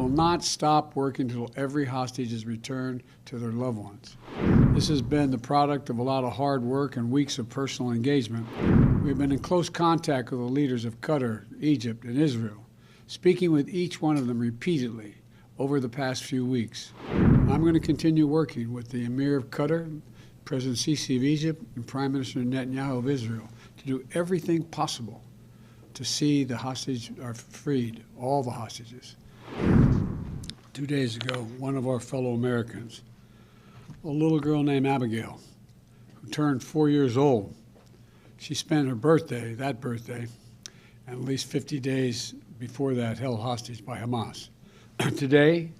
will not stop working until every hostage is returned to their loved ones. This has been the product of a lot of hard work and weeks of personal engagement. We've been in close contact with the leaders of Qatar, Egypt, and Israel, speaking with each one of them repeatedly over the past few weeks. I'm going to continue working with the Emir of Qatar, President Sisi of Egypt, and Prime Minister Netanyahu of Israel to do everything possible to see the hostages are freed, all the hostages. 2 days ago, one of our fellow Americans, a little girl named Abigail, who turned 4 years old, she spent her birthday, and at least 50 days before that, held hostage by Hamas. Today,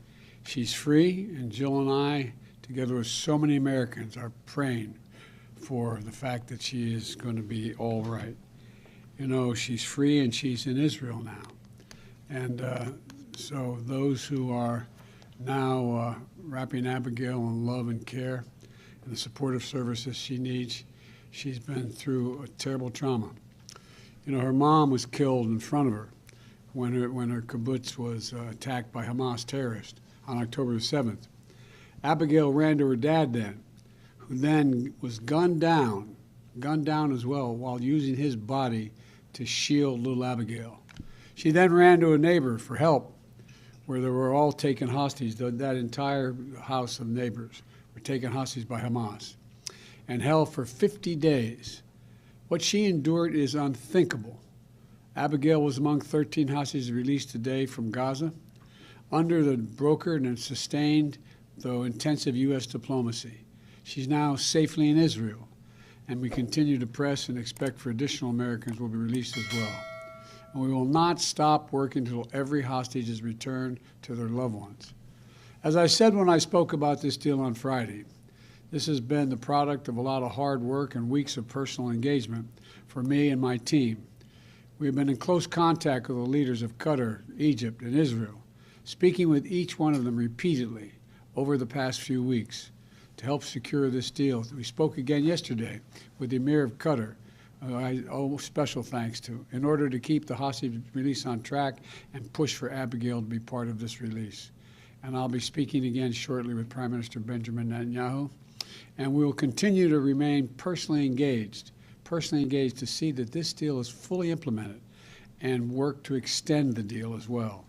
she's free, and Jill and I, together with so many Americans, are praying for the fact that she is going to be all right. You know, she's free and she's in Israel now. And so those who are now wrapping Abigail in love and care and the supportive services she needs, she's been through a terrible trauma. You know, her mom was killed in front of her when her kibbutz was attacked by Hamas terrorists on October 7th. Abigail ran to her dad then, who then was gunned down as well, while using his body to shield little Abigail. She then ran to a neighbor for help, where they were all taken hostage. That entire house of neighbors were taken hostage by Hamas and held for 50 days. What she endured is unthinkable. Abigail was among 13 hostages released today from Gaza under the brokered and sustained, though intensive, U.S. diplomacy. She's now safely in Israel, and we continue to press and expect for additional Americans will be released as well. And we will not stop working until every hostage is returned to their loved ones. As I said when I spoke about this deal on Friday, this has been the product of a lot of hard work and weeks of personal engagement for me and my team. We have been in close contact with the leaders of Qatar, Egypt, and Israel, speaking with each one of them repeatedly over the past few weeks to help secure this deal. We spoke again yesterday with the Emir of Qatar, who I owe special thanks to, in order to keep the hostage release on track and push for Abigail to be part of this release. And I'll be speaking again shortly with Prime Minister Benjamin Netanyahu, and we will continue to remain personally engaged to see that this deal is fully implemented and work to extend the deal as well.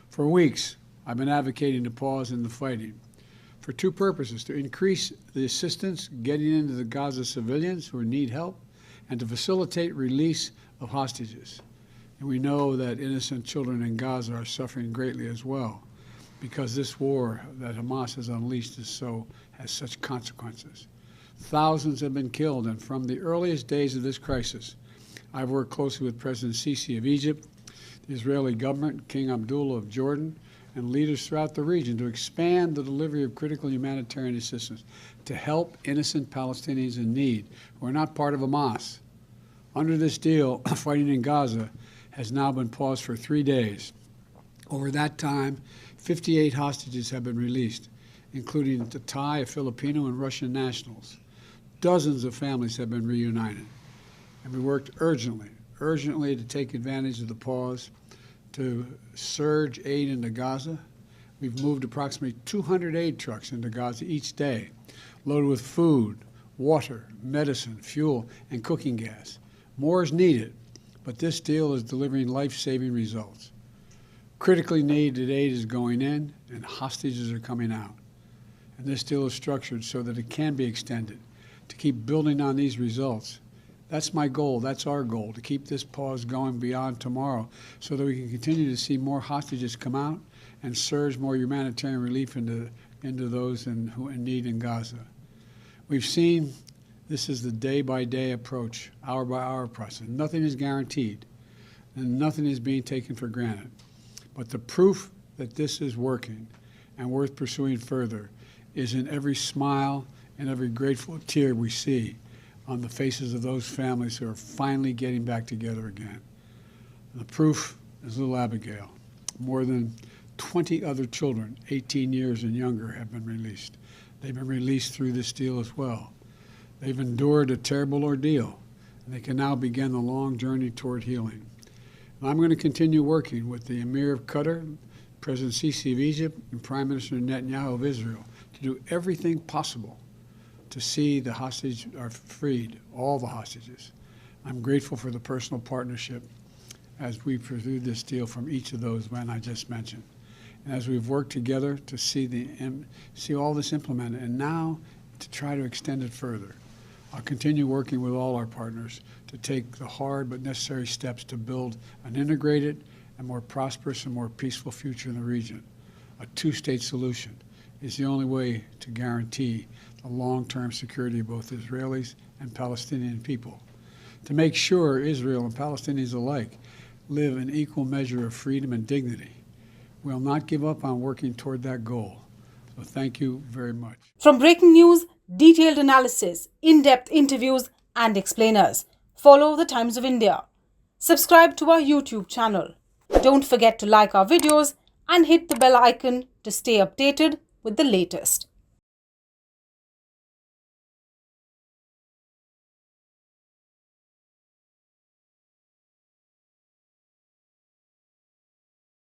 For weeks, I've been advocating a pause in the fighting for two purposes: to increase the assistance getting into the Gaza civilians who need help, and to facilitate release of hostages. And we know that innocent children in Gaza are suffering greatly as well, because this war that Hamas has unleashed has such consequences. Thousands have been killed, and from the earliest days of this crisis, I've worked closely with President Sisi of Egypt, the Israeli government, King Abdullah of Jordan, and leaders throughout the region to expand the delivery of critical humanitarian assistance to help innocent Palestinians in need who are not part of Hamas. Under this deal, fighting in Gaza has now been paused for 3 days. Over that time, 58 hostages have been released, including a Thai, a Filipino, and Russian nationals. Dozens of families have been reunited. And we worked urgently to take advantage of the pause to surge aid into Gaza. We've moved approximately 200 aid trucks into Gaza each day, loaded with food, water, medicine, fuel, and cooking gas. More is needed, but this deal is delivering life-saving results. Critically needed aid is going in, and hostages are coming out. And this deal is structured so that it can be extended, to keep building on these results. That's my goal, that's our goal, to keep this pause going beyond tomorrow so that we can continue to see more hostages come out and surge more humanitarian relief into those who are in need in Gaza. We've seen this is the day-by-day approach, hour-by-hour process. Nothing is guaranteed, and nothing is being taken for granted. But the proof that this is working and worth pursuing further is in every smile and every grateful tear we see on the faces of those families who are finally getting back together again. The proof is little Abigail. More than 20 other children, 18 years and younger, have been released. They've been released through this deal as well. They've endured a terrible ordeal, and they can now begin the long journey toward healing. And I'm going to continue working with the Emir of Qatar, President Sisi of Egypt and Prime Minister Netanyahu of Israel to do everything possible to see the hostages are freed, all the hostages. I'm grateful for the personal partnership as we pursue this deal from each of those men I just mentioned. And as we've worked together to see all this implemented, and now to try to extend it further. I'll continue working with all our partners to take the hard but necessary steps to build an integrated and more prosperous and more peaceful future in the region. A two-state solution is the only way to guarantee the long-term security of both Israelis and Palestinian people. To make sure Israel and Palestinians alike live in equal measure of freedom and dignity. We'll not give up on working toward that goal. So thank you very much. From breaking news, detailed analysis, in-depth interviews and explainers, follow the Times of India. Subscribe to our YouTube channel. Don't forget to like our videos and hit the bell icon to stay updated with the latest.